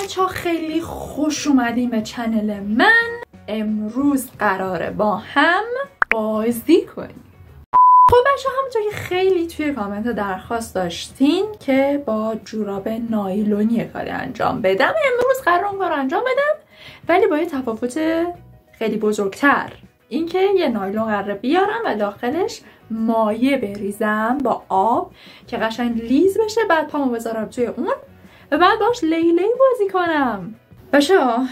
بچه ها خیلی خوش اومدین به چنل من. امروز قراره با هم بازی کنیم. خب بچه ها همونطور که خیلی توی کامنت درخواست داشتین که با جوراب نایلونی کاری انجام بدم، امروز قراره اون کار انجام بدم ولی با یه تفاوت خیلی بزرگتر. اینکه یه نایلون قراره بیارم و داخلش مایع بریزم با آب که قشنگ لیز بشه، بعد پامو بذارم توی اون و بعد باش لیلی بازی کنم. بچه ها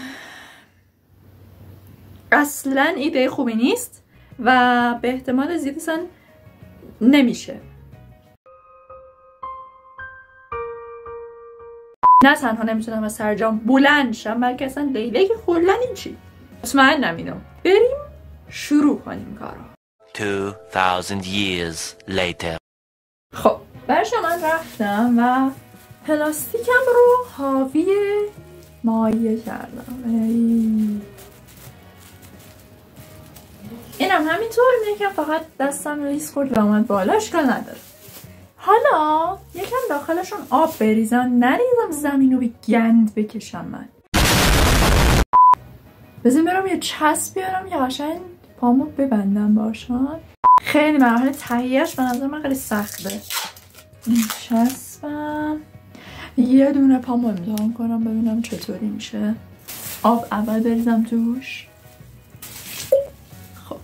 اصلا ایده خوبی نیست و به احتمال زیاد اصلا نمیشه. نه تنها نمیتونم از سرجام بلند شم، بلکه اصلا لیلی که کلا هیچی. مطمئنم اینو. بریم شروع کنیم کارو. 2000 years later. خب برشا من رفتم و پلاستیکم رو حاوی مایع کردم. اینم همینطور یکم فقط دستم لیس خورد و اومد بالا، اشکال نداره. حالا یکم داخلشون آب بریزم، نریزم زمین رو به گند بکشم. من بزن برم یه چسب بیارم یه قشنگ پامو ببندم باشن. خیلی مراحل تهیهش به نظر من خیلی سخته. این چسبم یه دونه پامو امتحان کنم ببینم چطوری میشه. آب اول بریزم توش. خب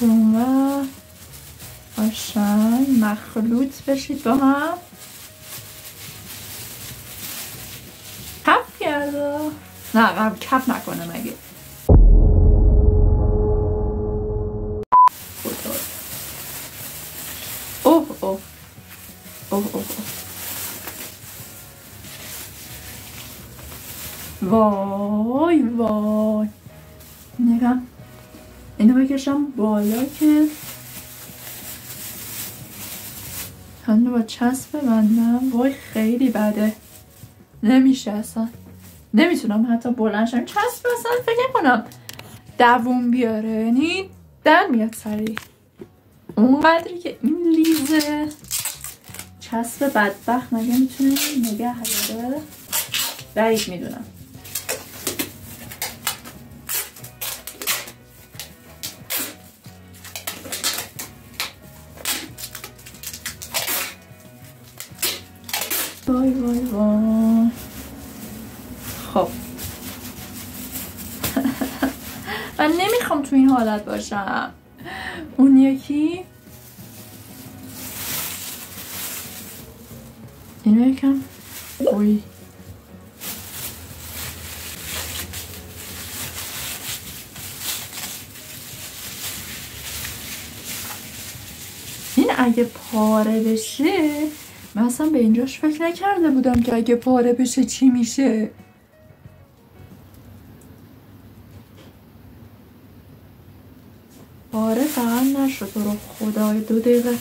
و قشنگ مخلوط بشید با هم. کف کرده؟ نه کف نکنه مگه. اوه اوه اوه اوه وای وای. نگم اینو بکشم بالا که همینو با چسب ببندم. وای خیلی بده، نمیشه اصلا، نمیتونم حتی بلند شم. چسب اصلا فکر نکنم دووم بیاره، یعنی در میاد سریع. اونقدری که این لیزه چسب بدبخت مگه میتونه نگه داره؟ بعید میدونم. وای وای وای. خب من نمیخوام تو این حالت باشم. اون یکی اینو یکم اوی این اگه پاره بشه، من اصلا به اینجاش فکر نکرده بودم که اگه پاره بشه چی میشه. پاره فقط نشد تو رو خدای. 2 دقیقه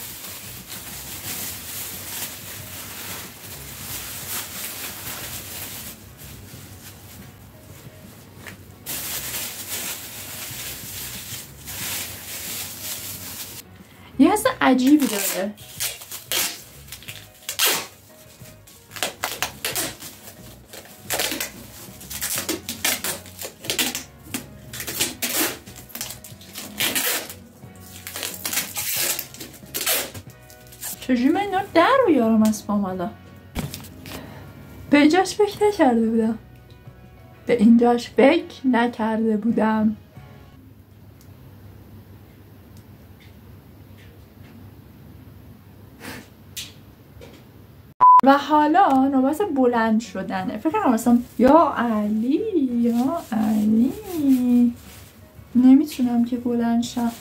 یه حس عجیبی داره. چجوری من اینا در بیارم از پام؟ حالا به اینجاش فکر نکرده بودم. به اینجاش فکر نکرده بودم. و حالا نوبت بلند شدنه. فکر کنم مثلا یا علی یا علی نمیتونم که بلند شم.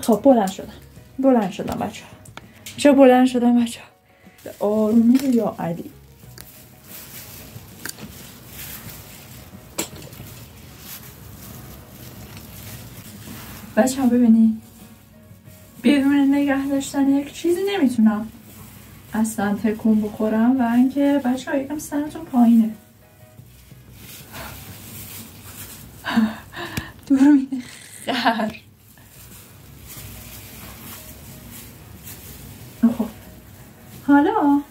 خب بلند شدم بچه ها. چه بلند شدم بچه ها. به آرومی یا علی. بچه ها ببینی بدون نگه داشتن یک چیزی نمیتونم اصلا تکون بخورم. و اینکه بچه ها یکم سرتون پایینه. دوربین خر خب حالا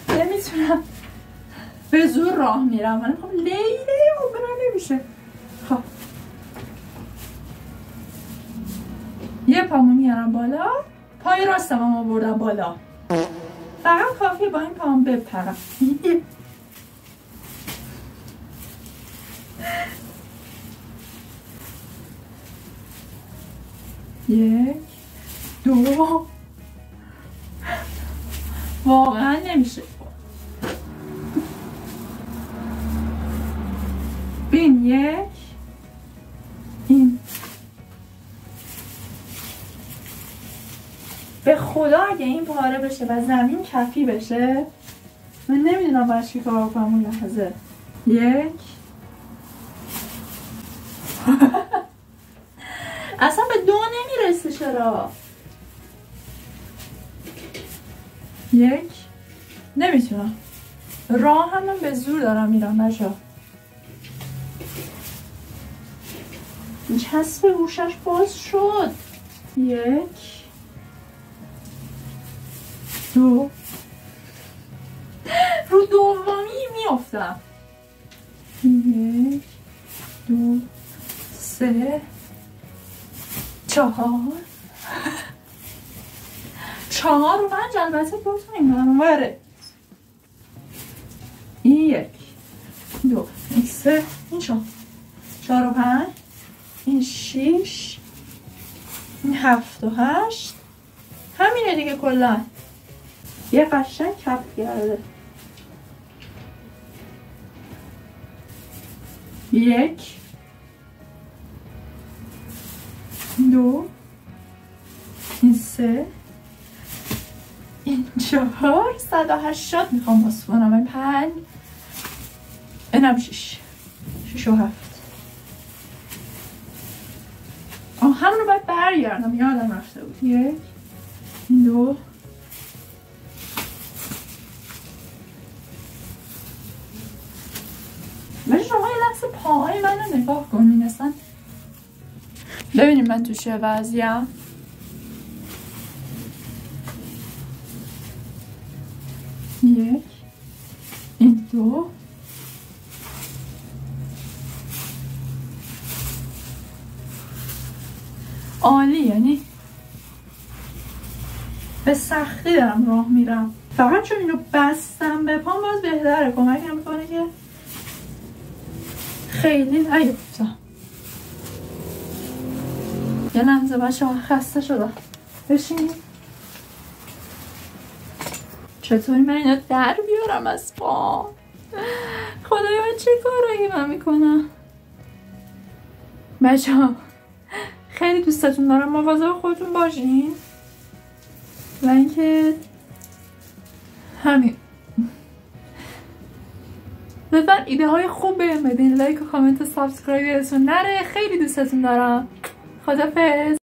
نمیتونم به زور راه میرم، من خب لیله برم نمیشه. خب یه پامو میارم بالا، پای راستم هم آوردم بالا، فقط کافیه با این پام بپرم. یک دو، واقعا نمیشه. این یک، این به خدا اگه این پاره بشه و زمین کفی بشه من نمیدونم باید چی کار کنم اون لحظه. یک اصلا به دو نمیرسه. چرا؟ یک نمیتونم، راه هم من به زور دارم میرم. نشا چسب گوشش باز شد. یک دو، رو دومی میافتم. یک دو سه چهار، چهار و پنج، البته دو تا این برانوره. این یک دو این سه، این چهار و پنج، این شیش، این هفت و هشت، همینه دیگه. کلا یه قشنگ کف کرده. یک دو این سه، این چهار، 180 میخوام باز کنم. این پنج، اینم شیش، شیش و هفت. همون رو باید برگردم، یادم رفته بود. یک دو ولی شما یه لحظه پاهای من رو نگاه کنین، اصلا ببینیم من تو چه وضعیم. یک این دو عالی، یعنی به سختی دارم راه میرم. فقط چون اینو بستم به پام باز بهتره، کمکم میکنه که خیلی نیفتم. یه لحظه بچه ها خسته شدم، بشین. چطوری من اینو در بیارم از پام؟ خدایا من چه کارایی من میکنم؟ بچه ها خیلی دوستتون دارم، مواظب خودتون باشین و اینکه همین لطفا ایده های خوب بهم بدین، لایک و کامنت و سابسکرایب یادتون نره. خیلی دوستتون دارم. خدافظ.